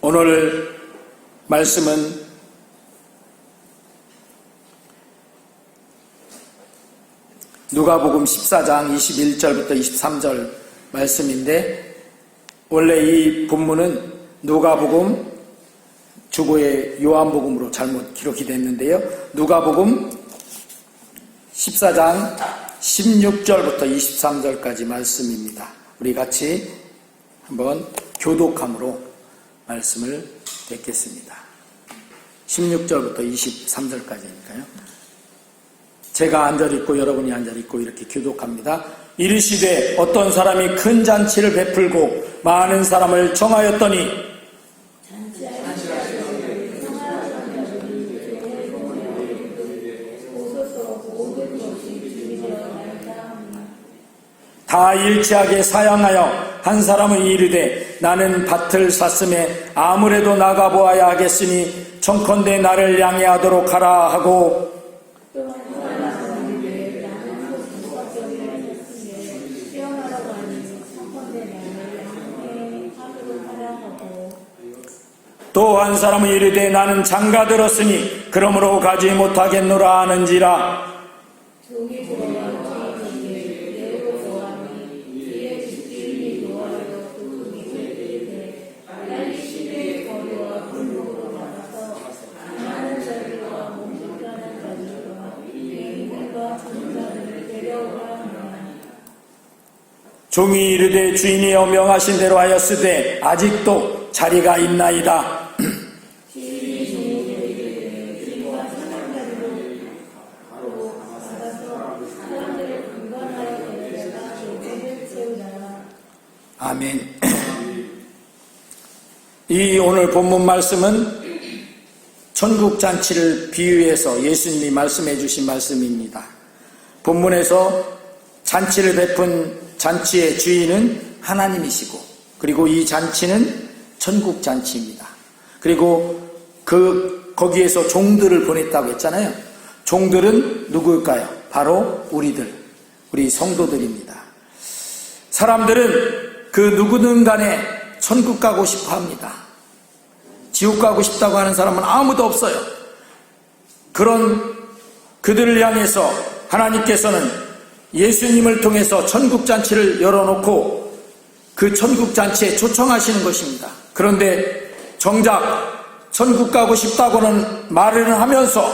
오늘 말씀은 누가복음 14장 21절부터 23절 말씀인데, 원래 이 본문은 누가복음 주고의 요한복음으로 잘못 기록이 됐는데요. 누가복음 14장 16절부터 23절까지 말씀입니다. 우리 같이 한번 교독함으로 말씀을 듣겠습니다. 16절부터 23절까지니까요. 제가 앉아있고 여러분이 앉아있고 이렇게 교독합니다. 이르시되 어떤 사람이 큰 잔치를 베풀고 많은 사람을 청하였더니 다 일치하게 사양하여 한 사람은 이르되 나는 밭을 샀음에 아무래도 나가보아야 하겠으니 청컨대 나를 양해하도록 하라 하고, 또 한 사람은 이르되 나는 장가 들었으니 그러므로 가지 못하겠노라 하는지라. 종이 이르되 주인이여 명하신 대로 하였으되 아직도 자리가 있나이다. 아멘. 이 오늘 본문 말씀은 천국잔치를 비유해서 예수님이 말씀해 주신 말씀입니다. 본문에서 잔치를 베푼 잔치의 주인은 하나님이시고, 그리고 이 잔치는 천국잔치입니다. 그리고 거기에서 종들을 보냈다고 했잖아요. 종들은 누구일까요? 바로 우리 성도들입니다. 사람들은 그 누구든 간에 천국 가고 싶어 합니다. 지옥 가고 싶다고 하는 사람은 아무도 없어요. 그런 그들을 향해서 하나님께서는 예수님을 통해서 천국잔치를 열어놓고 그 천국잔치에 초청하시는 것입니다. 그런데 정작 천국 가고 싶다고는 말을 하면서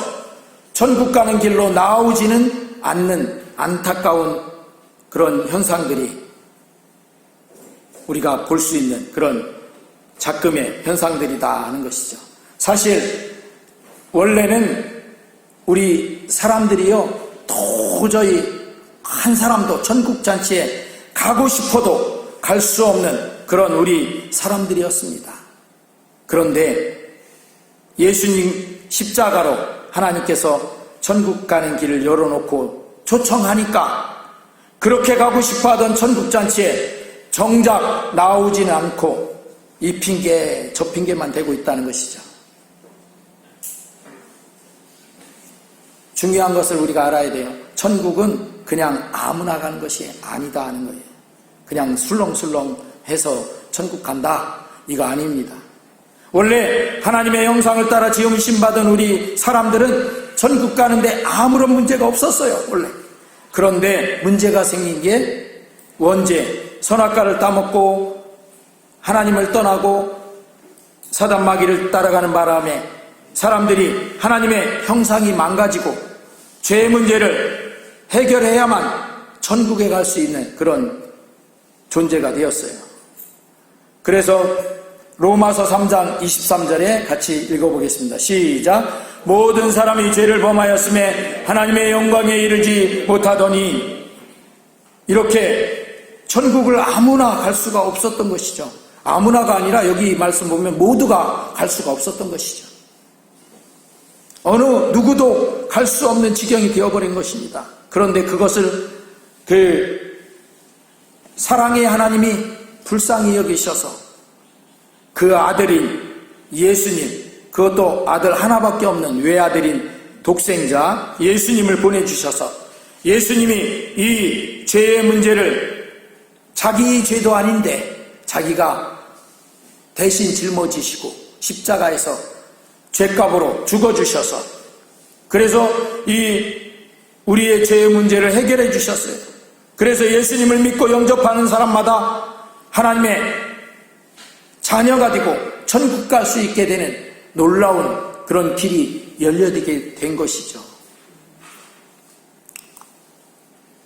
천국 가는 길로 나오지는 않는 안타까운 그런 현상들이 우리가 볼 수 있는 그런 작금의 현상들이다 하는 것이죠. 사실 원래는 우리 사람들이요, 도저히 한 사람도 천국잔치에 가고 싶어도 갈 수 없는 그런 우리 사람들이었습니다. 그런데 예수님 십자가로 하나님께서 천국 가는 길을 열어놓고 초청하니까 그렇게 가고 싶어하던 천국잔치에 정작 나오지는 않고 이 핑계 저 핑계만 대고 있다는 것이죠. 중요한 것을 우리가 알아야 돼요. 천국은 그냥 아무나 가는 것이 아니다 하는 거예요. 그냥 술렁술렁 해서 천국 간다, 이거 아닙니다. 원래 하나님의 형상을 따라 지음신 받은 우리 사람들은 천국 가는데 아무런 문제가 없었어요, 원래. 그런데 문제가 생긴 게 언제 선악과를 따먹고 하나님을 떠나고 사단 마귀를 따라가는 바람에 사람들이 하나님의 형상이 망가지고 죄의 문제를 해결해야만 천국에 갈 수 있는 그런 존재가 되었어요. 그래서 로마서 3장 23절에 같이 읽어보겠습니다. 시작. 모든 사람이 죄를 범하였음에 하나님의 영광에 이르지 못하더니, 이렇게 천국을 아무나 갈 수가 없었던 것이죠. 아무나가 아니라 여기 말씀 보면 모두가 갈 수가 없었던 것이죠. 어느 누구도 갈 수 없는 지경이 되어버린 것입니다. 그런데 그것을 사랑의 하나님이 불쌍히 여기셔서 그 아들인 예수님, 그것도 아들 하나밖에 없는 외아들인 독생자 예수님을 보내주셔서 예수님이 이 죄의 문제를 자기 죄도 아닌데 자기가 대신 짊어지시고 십자가에서 죄값으로 죽어주셔서 그래서 이 우리의 죄의 문제를 해결해 주셨어요. 그래서 예수님을 믿고 영접하는 사람마다 하나님의 자녀가 되고 천국 갈 수 있게 되는 놀라운 그런 길이 열려지게 된 것이죠.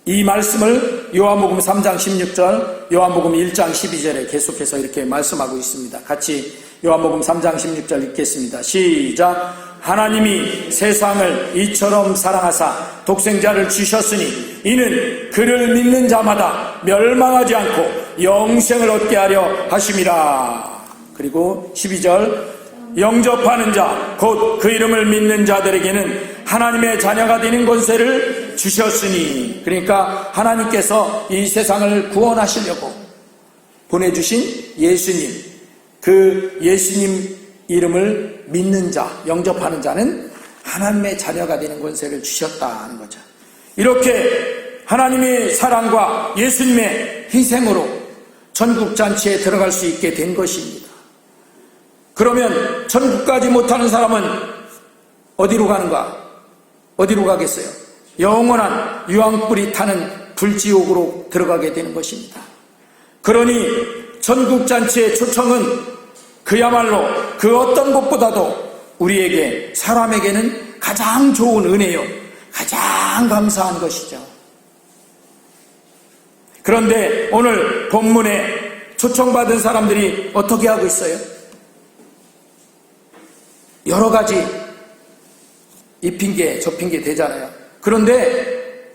이 말씀을 요한복음 3장 16절, 요한복음 1장 12절에 계속해서 이렇게 말씀하고 있습니다. 같이 요한복음 3장 16절 읽겠습니다. 시작. 하나님이 세상을 이처럼 사랑하사 독생자를 주셨으니 이는 그를 믿는 자마다 멸망하지 않고 영생을 얻게 하려 하심이라. 그리고 12절. 영접하는 자 곧 그 이름을 믿는 자들에게는 하나님의 자녀가 되는 권세를 주셨으니, 그러니까 하나님께서 이 세상을 구원하시려고 보내주신 예수님, 그 예수님 이름을 믿는 자, 영접하는 자는 하나님의 자녀가 되는 권세를 주셨다는 거죠. 이렇게 하나님의 사랑과 예수님의 희생으로 천국잔치에 들어갈 수 있게 된 것입니다. 그러면 천국까지 못하는 사람은 어디로 가는가? 어디로 가겠어요? 영원한 유황불이 타는 불지옥으로 들어가게 되는 것입니다. 그러니 천국잔치의 초청은 그야말로 그 어떤 것보다도 우리에게, 사람에게는 가장 좋은 은혜요, 가장 감사한 것이죠. 그런데 오늘 본문에 초청받은 사람들이 어떻게 하고 있어요? 여러 가지 이 핑계 저 핑계 되잖아요. 그런데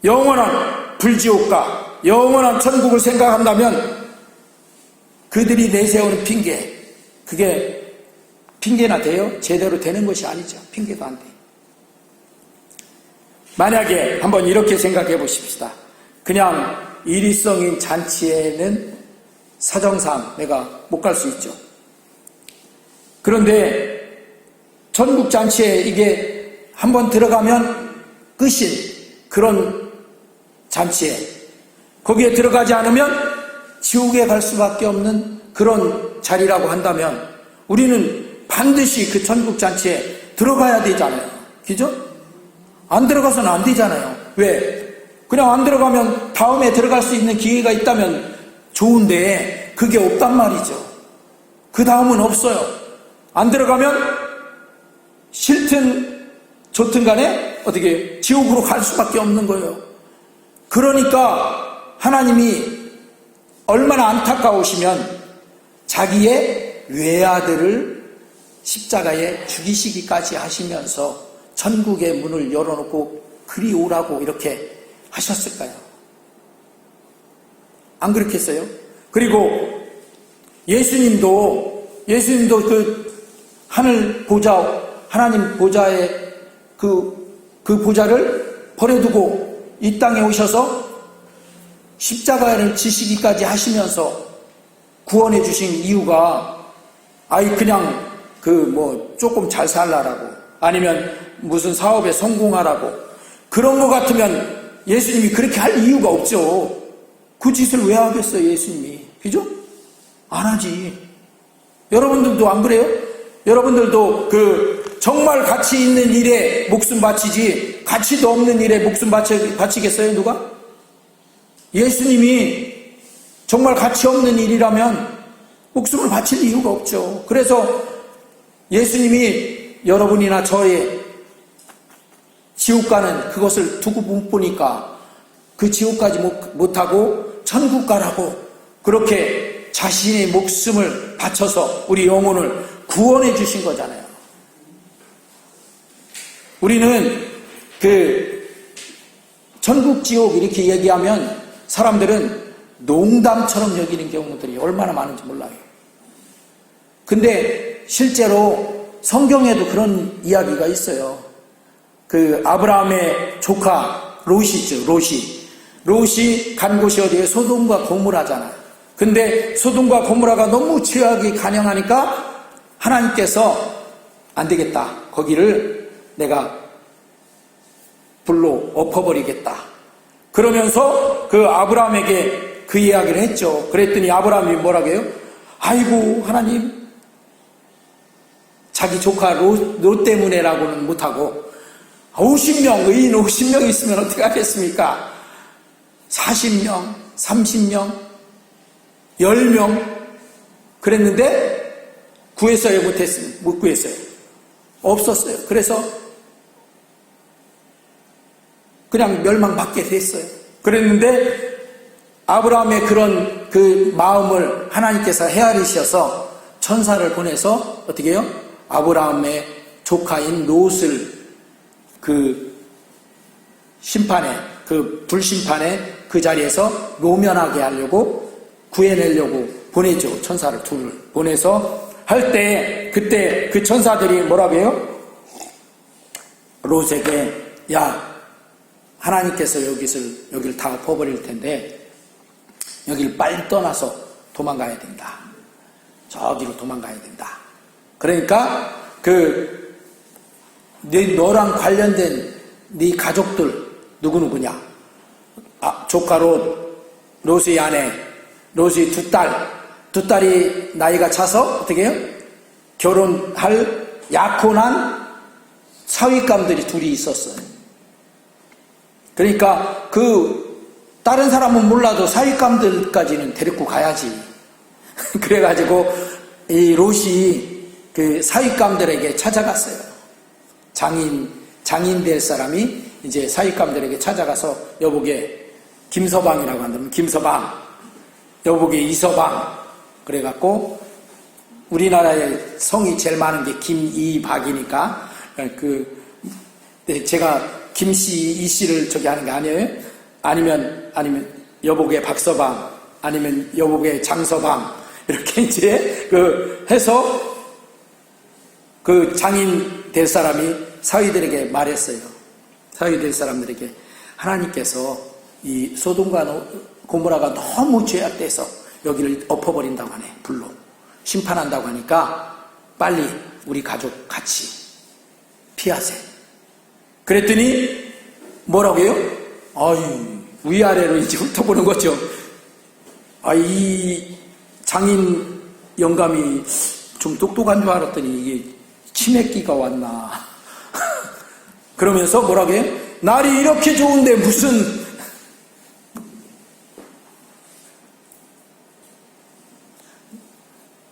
영원한 불지옥과 영원한 천국을 생각한다면 그들이 내세우는 핑계, 그게 핑계나 돼요? 제대로 되는 것이 아니죠. 핑계도 안 돼요. 만약에 한번 이렇게 생각해 보십시다. 그냥 일회성인 잔치에는 사정상 내가 못 갈 수 있죠. 그런데 천국 잔치에 이게 한번 들어가면 끝인 그런 잔치에, 거기에 들어가지 않으면 지옥에 갈 수밖에 없는 그런 자리라고 한다면 우리는 반드시 그 천국 잔치에 들어가야 되잖아요. 그죠? 안 들어가서는 안 되잖아요. 왜? 그냥 안 들어가면 다음에 들어갈 수 있는 기회가 있다면 좋은데 그게 없단 말이죠. 그 다음은 없어요. 안 들어가면 싫든 좋든 간에 어떻게 지옥으로 갈 수밖에 없는 거예요. 그러니까 하나님이 얼마나 안타까우시면 자기의 외아들을 십자가에 죽이시기까지 하시면서 천국의 문을 열어놓고 그리 오라고 이렇게 하셨을까요? 안 그렇겠어요? 그리고 예수님도 그 하늘 보좌, 하나님 보좌의 그 보좌를 버려두고 이 땅에 오셔서 십자가를 지시기까지 하시면서 구원해 주신 이유가 그냥 조금 잘 살라라고, 아니면 무슨 사업에 성공하라고, 그런 것 같으면 예수님이 그렇게 할 이유가 없죠. 그 짓을 왜 하겠어요, 예수님이? 그죠? 안 하지. 여러분들도 안 그래요? 여러분들도 정말 가치 있는 일에 목숨 바치지, 가치도 없는 일에 목숨 바치겠어요, 누가? 예수님이 정말 가치 없는 일이라면 목숨을 바칠 이유가 없죠. 그래서 예수님이 여러분이나 저의 지옥 가는 그것을 두고 못 보니까 그 지옥까지 못하고 천국 가라고 그렇게 자신의 목숨을 바쳐서 우리 영혼을 구원해 주신 거잖아요. 우리는 천국 지옥 이렇게 얘기하면 사람들은 농담처럼 여기는 경우들이 얼마나 많은지 몰라요. 근데 실제로 성경에도 그런 이야기가 있어요. 아브라함의 조카 롯이죠. 롯이 간 곳이 어디에 소돔과 고모라잖아요. 근데 소돔과 고모라가 너무 죄악이 간영하니까 하나님께서 안 되겠다, 거기를 내가 불로 엎어버리겠다. 그러면서 그 아브라함에게 그 이야기를 했죠. 그랬더니 아브라함이 뭐라고 해요? 아이고 하나님, 자기 조카 롯 때문에라고는 못하고 50명, 의인 50명 있으면 어떻게 하겠습니까? 40명, 30명, 10명 그랬는데 구했어요? 못했어요? 못 구했어요? 없었어요. 그래서 그냥 멸망받게 됐어요. 그랬는데 아브라함의 그런 그 마음을 하나님께서 헤아리셔서 천사를 보내서 어떻게 해요? 아브라함의 조카인 롯을 그 심판에, 그 불심판에 그 자리에서 노면하게 하려고 구해내려고 보내죠. 천사를 둘을 보내서 할 때 그때 그 천사들이 뭐라고 해요? 롯에게 야, 하나님께서 여기를 다 엎어버릴 텐데 여기를 빨리 떠나서 도망가야 된다. 저기로 도망가야 된다. 그러니까 너랑 관련된 네 가족들 누구누구냐? 조카 롯의 아내, 롯의 두 딸이 나이가 차서 어떻게 해요? 결혼할 약혼한 사위감들이 둘이 있었어요. 그러니까 다른 사람은 몰라도 사위감들까지는 데리고 가야지. 그래가지고 이 롯이 그 사위감들에게 찾아갔어요. 장인 될 사람이 이제 사위감들에게 찾아가서 여보게 김서방이라고 한다면 김서방, 여보게 이서방 그래갖고 우리나라에 성이 제일 많은 게 김이박이니까 제가 김씨 이씨를 저기 하는 게 아니에요. 아니면 여보게 박서방, 아니면 여보게 장서방 이렇게 이제 해서 그 장인 될 사람이 사위들에게 말했어요. 사위 될 사람들에게 하나님께서 이 소돔과 고모라가 너무 죄악돼서 여기를 엎어버린다고 하네. 불로 심판한다고 하니까 빨리 우리 가족 같이 피하세요. 그랬더니 뭐라고 해요? 위아래로 이제 훑어보는 거죠. 이 장인 영감이 좀 똑똑한 줄 알았더니 이게 치매기가 왔나. 그러면서 뭐라고 해요? 날이 이렇게 좋은데 무슨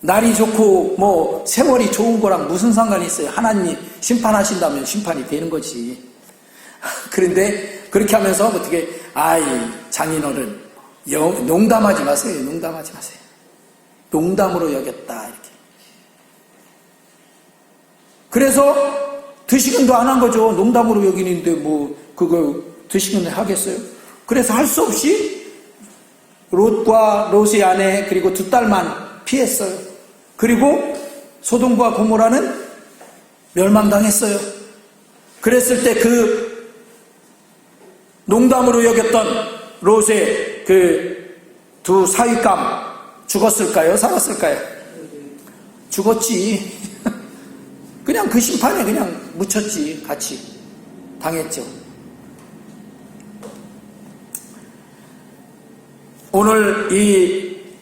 날이 좋고 뭐 세월이 좋은 거랑 무슨 상관이 있어요? 하나님이 심판하신다면 심판이 되는 거지. 그런데 그렇게 하면서 어떻게 장인어른 농담하지 마세요. 농담하지 마세요. 농담으로 여겼다 이렇게. 그래서 드시근도 안 한 거죠. 농담으로 여기는데 뭐 그거 드시근 하겠어요? 그래서 할 수 없이 롯과 롯의 아내 그리고 두 딸만 피했어요. 그리고 소돔과 고모라는 멸망당했어요. 그랬을 때 그 농담으로 여겼던 롯의 그 두 사위감 죽었을까요? 살았을까요? 죽었지. 그냥 그 심판에 그냥 묻혔지. 같이 당했죠. 오늘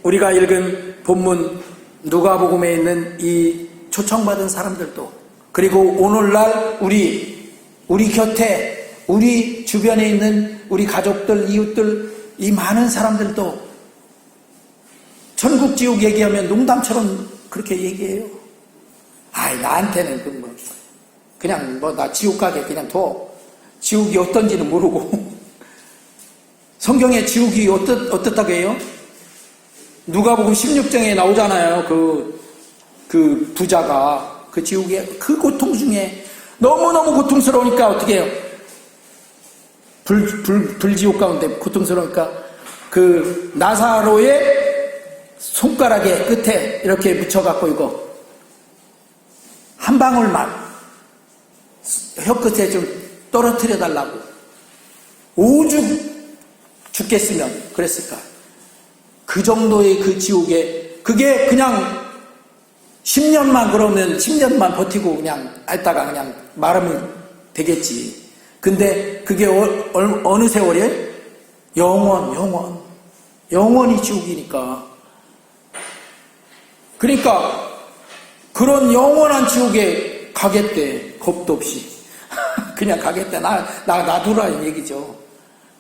우리가 읽은 본문 누가복음에 있는 이 초청받은 사람들도, 그리고 오늘날 우리 곁에 우리 주변에 있는 우리 가족들, 이웃들, 이 많은 사람들도 천국 지옥 얘기하면 농담처럼 그렇게 얘기해요. 나한테는 그냥 나 지옥 가게 그냥 둬. 지옥이 어떤지는 모르고. 성경에 지옥이 어떻다고 해요? 누가복음 16장에 나오잖아요. 그 부자가 그 지옥에 그 고통 중에 너무너무 고통스러우니까 어떻게 해요? 불지옥 가운데 고통스러우니까 그 나사로의 손가락에 끝에 이렇게 묻혀갖고 이거 한 방울만 혀 끝에 좀 떨어뜨려 달라고 오죽 죽겠으면 그랬을까. 그 정도의 그 지옥에 그게 그냥 10년만 그러면 10년만 버티고 그냥 앓다가 그냥 말하면 되겠지. 근데 그게 어느 세월이에요? 영원히 지옥이니까. 그러니까 그런 영원한 지옥에 가겠대. 겁도 없이. 그냥 가겠대. 놔두라 이 얘기죠.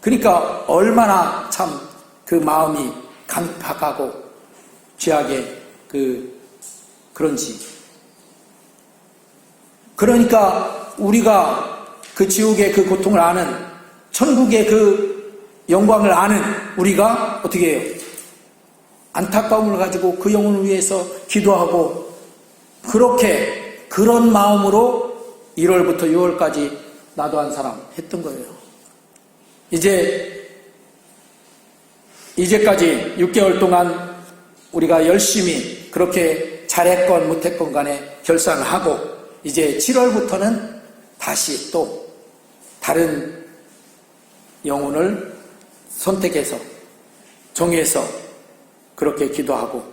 그러니까 얼마나 참 그 마음이 강팍하고 죄악에 그런지. 그러니까 우리가 그 지옥의 그 고통을 아는, 천국의 그 영광을 아는 우리가 어떻게 해요? 안타까움을 가지고 그 영혼을 위해서 기도하고, 그렇게 그런 마음으로 1월부터 6월까지 나도 한 사람 했던 거예요. 이제까지 6개월 동안 우리가 열심히 그렇게 잘했건 못했건 간에 결산을 하고, 이제 7월부터는 다시 또 다른 영혼을 선택해서 정해서 그렇게 기도하고,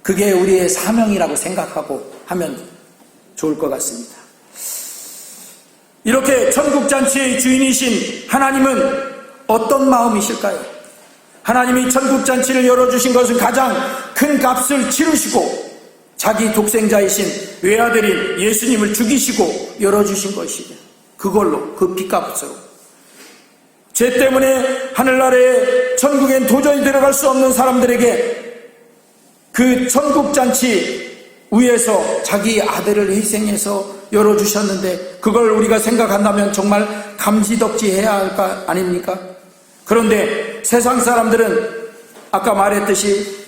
그게 우리의 사명이라고 생각하고 하면 좋을 것 같습니다. 이렇게 천국잔치의 주인이신 하나님은 어떤 마음이실까요? 하나님이 천국잔치를 열어주신 것은 가장 큰 값을 치르시고 자기 독생자이신 외아들인 예수님을 죽이시고 열어주신 것이죠. 그걸로, 그 빚값으로. 죄 때문에 하늘나라에 천국엔 도저히 들어갈 수 없는 사람들에게 그 천국잔치 위에서 자기 아들을 희생해서 열어주셨는데, 그걸 우리가 생각한다면 정말 감지덕지해야 할 거 아닙니까? 그런데 세상 사람들은 아까 말했듯이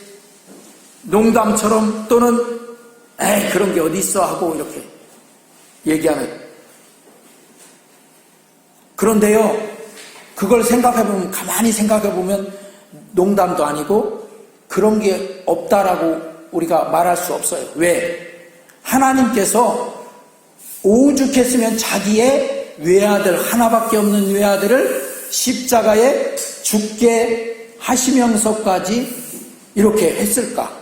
농담처럼 또는 에이 그런 게 어디 있어 하고 이렇게 얘기하는. 그런데요, 그걸 생각해보면, 가만히 생각해보면 농담도 아니고 그런 게 없다라고 우리가 말할 수 없어요. 왜? 하나님께서 오죽했으면 자기의 외아들, 하나밖에 없는 외아들을 십자가에 죽게 하시면서까지 이렇게 했을까?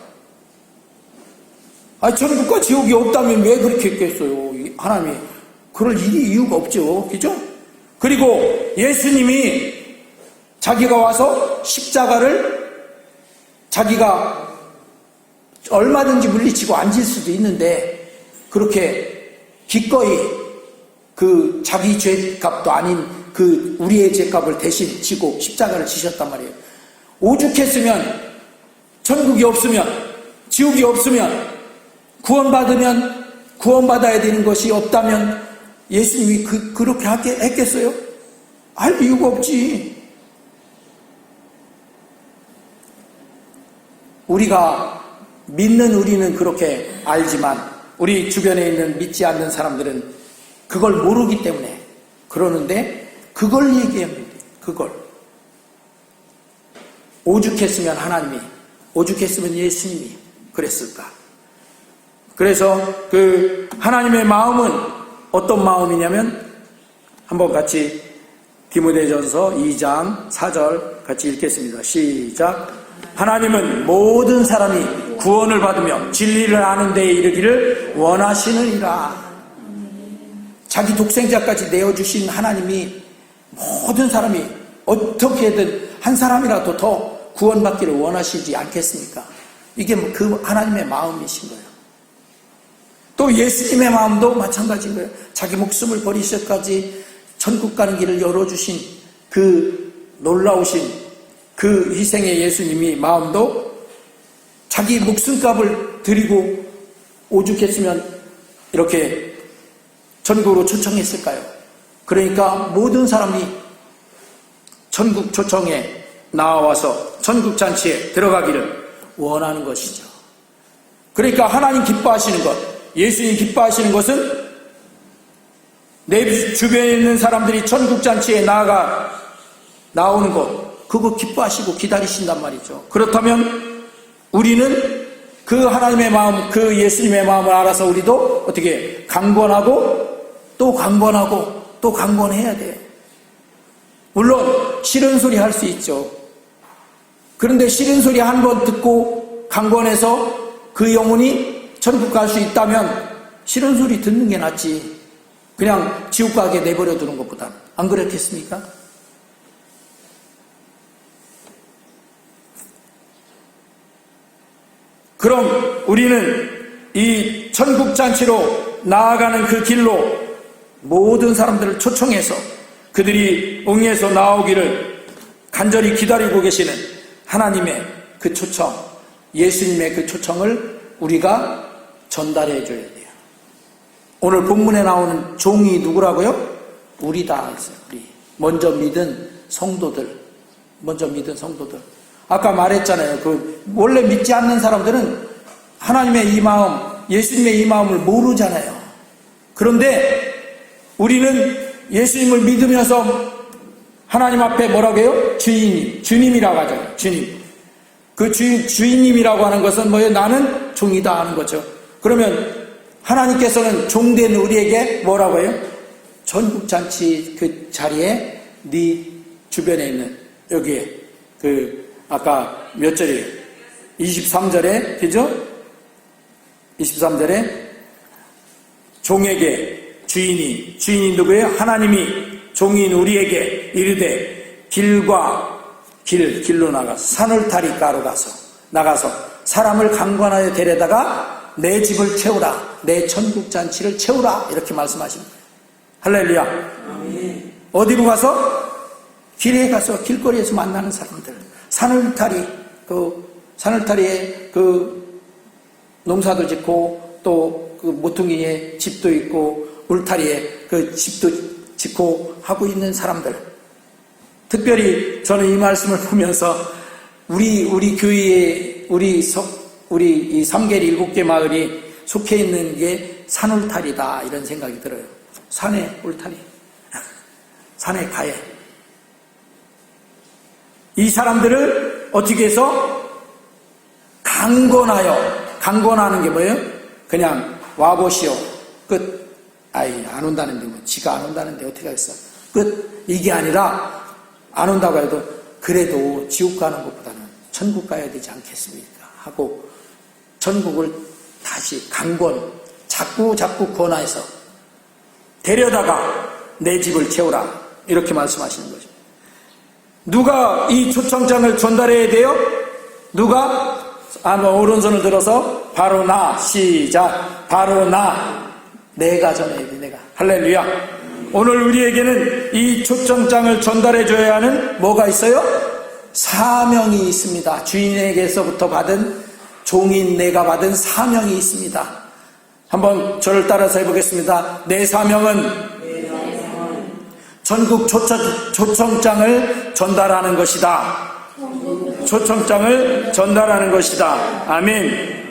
천국과 지옥이 없다면 왜 그렇게 했겠어요? 하나님이 그럴 이유가 없죠. 그죠? 그리고 예수님이 자기가 와서 십자가를 자기가 얼마든지 물리치고 앉을 수도 있는데, 그렇게 기꺼이 그 자기 죄값도 아닌 그 우리의 죄값을 대신 지고 십자가를 지셨단 말이에요. 오죽했으면, 천국이 없으면, 지옥이 없으면, 구원받아야 되는 것이 없다면 예수님이 그렇게 했겠어요? 할 이유가 없지. 우리가 믿는 우리는 그렇게 알지만 우리 주변에 있는 믿지 않는 사람들은 그걸 모르기 때문에 그러는데, 그걸 얘기하면 돼요. 그걸. 오죽했으면 하나님이, 오죽했으면 예수님이 그랬을까? 그래서 그 하나님의 마음은 어떤 마음이냐면, 한번 같이 디모데전서 2장 4절 같이 읽겠습니다. 시작. 하나님은 모든 사람이 구원을 받으며 진리를 아는 데에 이르기를 원하시느니라. 자기 독생자까지 내어주신 하나님이 모든 사람이 어떻게든 한 사람이라도 더 구원받기를 원하시지 않겠습니까? 이게 그 하나님의 마음이신 거예요. 또 예수님의 마음도 마찬가지인 거예요. 자기 목숨을 버리셔까지 천국 가는 길을 열어주신 그 놀라우신 그 희생의 예수님이 마음도 자기 목숨값을 드리고 오죽했으면 이렇게 천국으로 초청했을까요? 그러니까 모든 사람이 천국 초청에 나와서 천국 잔치에 들어가기를 원하는 것이죠. 그러니까 하나님 기뻐하시는 것, 예수님 기뻐하시는 것은 내 주변에 있는 사람들이 천국 잔치에 나오는 것, 그거 기뻐하시고 기다리신단 말이죠. 그렇다면 우리는 그 하나님의 마음, 그 예수님의 마음을 알아서 우리도 어떻게 강권하고 또 강권하고 또 강권해야 돼요. 물론 싫은 소리 할 수 있죠. 그런데 싫은 소리 한 번 듣고 강권해서 그 영혼이 천국 갈 수 있다면 싫은 소리 듣는 게 낫지, 그냥 지옥 가게 내버려 두는 것보다는. 안 그렇겠습니까? 그럼 우리는 이 천국잔치로 나아가는 그 길로 모든 사람들을 초청해서 그들이 응해서 나오기를 간절히 기다리고 계시는 하나님의 그 초청, 예수님의 그 초청을 우리가 전달해 줘야 돼요. 오늘 본문에 나오는 종이 누구라고요? 우리다 했어요. 우리. 먼저 믿은 성도들. 아까 말했잖아요. 원래 믿지 않는 사람들은 하나님의 이 마음, 예수님의 이 마음을 모르잖아요. 그런데 우리는 예수님을 믿으면서 하나님 앞에 뭐라고 해요? 주님이라고 하잖아요. 주님. 그 주인님이라고 하는 것은 뭐예요? 나는 종이다 하는 거죠. 그러면 하나님께서는 종된 우리에게 뭐라고 해요? 전국잔치 그 자리에 네 주변에 있는 여기에 아까 몇 절이에요? 23절에 그죠? 23절에 종에게 주인이 누구예요? 하나님이 종인 우리에게 이르되 길로 나가서 산울타리가로 나가서 사람을 강권하여 데려다가 내 집을 채우라, 내 천국잔치를 채우라, 이렇게 말씀하십니다. 할렐루야. 아멘. 어디로 가서? 길에 가서 길거리에서 만나는 사람들, 산울타리에 농사도 짓고 또 그 모퉁이에 집도 있고 울타리에 그 집도 짓고 하고 있는 사람들. 특별히 저는 이 말씀을 보면서 우리 교회에 우리 이 삼계리 7개 마을이 속해 있는 게 산울타리다 이런 생각이 들어요. 산의 울타리, 산의 가해. 이 사람들을 어떻게 해서 강권하는 게 뭐예요? 그냥 와보시오, 끝. 안 온다는데 지가 안 온다는데 어떻게 하겠어, 끝. 이게 아니라 안 온다고 해도 그래도 지옥 가는 것보다는 천국 가야 되지 않겠습니까 하고 천국을 다시 자꾸 권하여서 데려다가 내 집을 채우라, 이렇게 말씀하시는 거죠. 누가 이 초청장을 전달해야 돼요? 누가? 오른손을 들어서 바로 나. 시작. 바로 나. 내가 전해야 돼, 내가. 할렐루야. 오늘 우리에게는 이 초청장을 전달해 줘야 하는 뭐가 있어요? 사명이 있습니다. 주인에게서부터 받은, 종인 내가 받은 사명이 있습니다. 한번 저를 따라서 해보겠습니다. 내 사명은 전국 초청장을 전달하는 것이다. 초청장을 전달하는 것이다. 아멘.